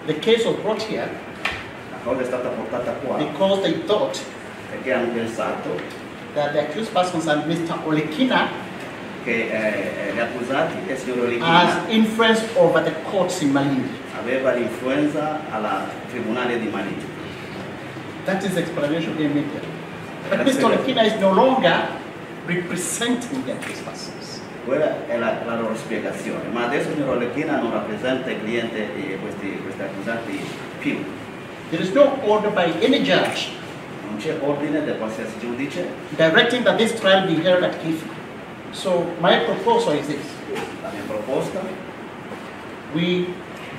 The case was brought here because they thought that the accused persons and Mr. Olekina has influence over the courts in Malindi. That is the explanation they made here. But Mr. Olekina is no longer representing the accused persons. Quella è la loro spiegazione, ma adesso il signor Olekina non rappresenta il cliente e questi accusati più. There is no order by any judge Non c'è ordine da qualsiasi giudice directing that this trial be held at Kilifi. So my proposal is this. La mia proposta: we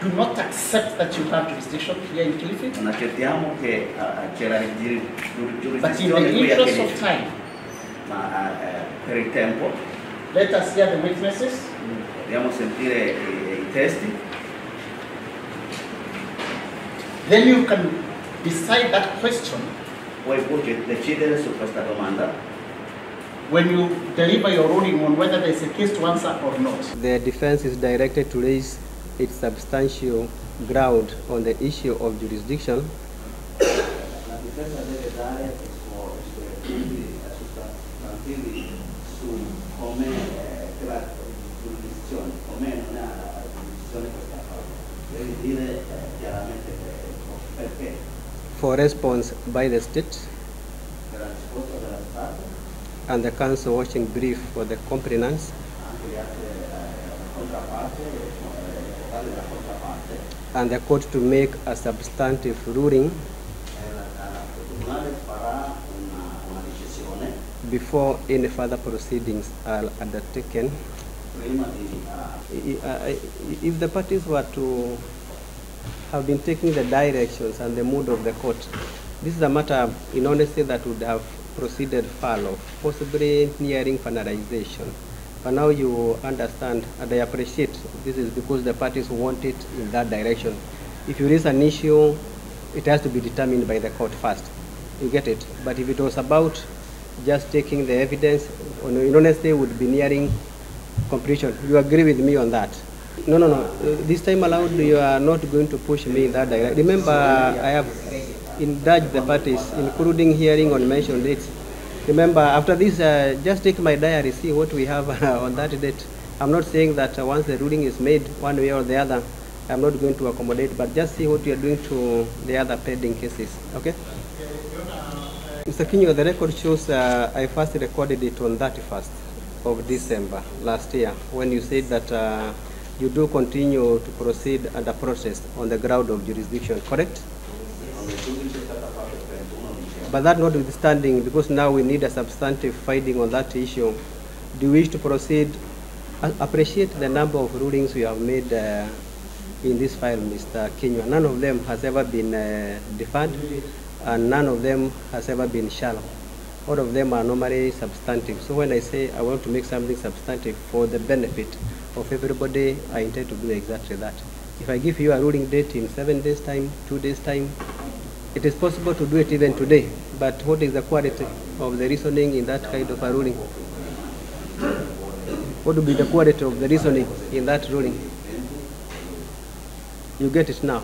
do not accept that you have jurisdiction here in Kilifi. non accettiamo che c'è la But in giurisdizione the qui a interest of Kilifi, time, ma per il tempo let us hear the witnesses. dobbiamo sentire i testi. Then you can decide that question Poi può decidere su questa domanda when you deliver your ruling on whether there is a case to answer or not. The defense is directed to raise its substantial ground on the issue of jurisdiction. La difesa deve dare i suoi punti sostantivi su come la giurisdizione, come non ha la giurisdizione questa cosa. Deve dire chiaramente perché. For response by the state Per la risposta della Stato, and the council watching brief for the complainants anche le altre controparte, della controparte, and the court to make a substantive ruling il tribunale farà una decisione before any further proceedings are undertaken. prima di If the parties were to have been taking the directions and the mood of the court, this is a matter, in honesty, that would have proceeded far off, possibly nearing finalization. But now you understand, and I appreciate this is because the parties want it in that direction. If you raise an issue, it has to be determined by the court first. You get it? But if it was about just taking the evidence, in honesty, would be nearing completion. You agree with me on that? No. This time around, you are not going to push me in that direction. Remember, I have indulged the parties, including hearing on mentioned dates. Remember, after this, just take my diary, see what we have on that date. I'm not saying that once the ruling is made one way or the other, I'm not going to accommodate, but just see what you are doing to the other pending cases, okay? Mr. Kinyua, the record shows I first recorded it on 31st of December last year, when you said that you do continue to proceed under protest on the ground of jurisdiction, correct? But that notwithstanding, because now we need a substantive finding on that issue, do you wish to proceed? Appreciate the number of rulings we have made in this file, Mr. Kinyua. None of them has ever been deferred, and none of them has ever been shallow. All of them are normally substantive. So when I say I want to make something substantive for the benefit of everybody, I intend to do exactly that. If I give you a ruling date in 7 days' time, 2 days' time, it is possible to do it even today. But what is the quality of the reasoning in that kind of a ruling? What would be the quality of the reasoning in that ruling? You get it now.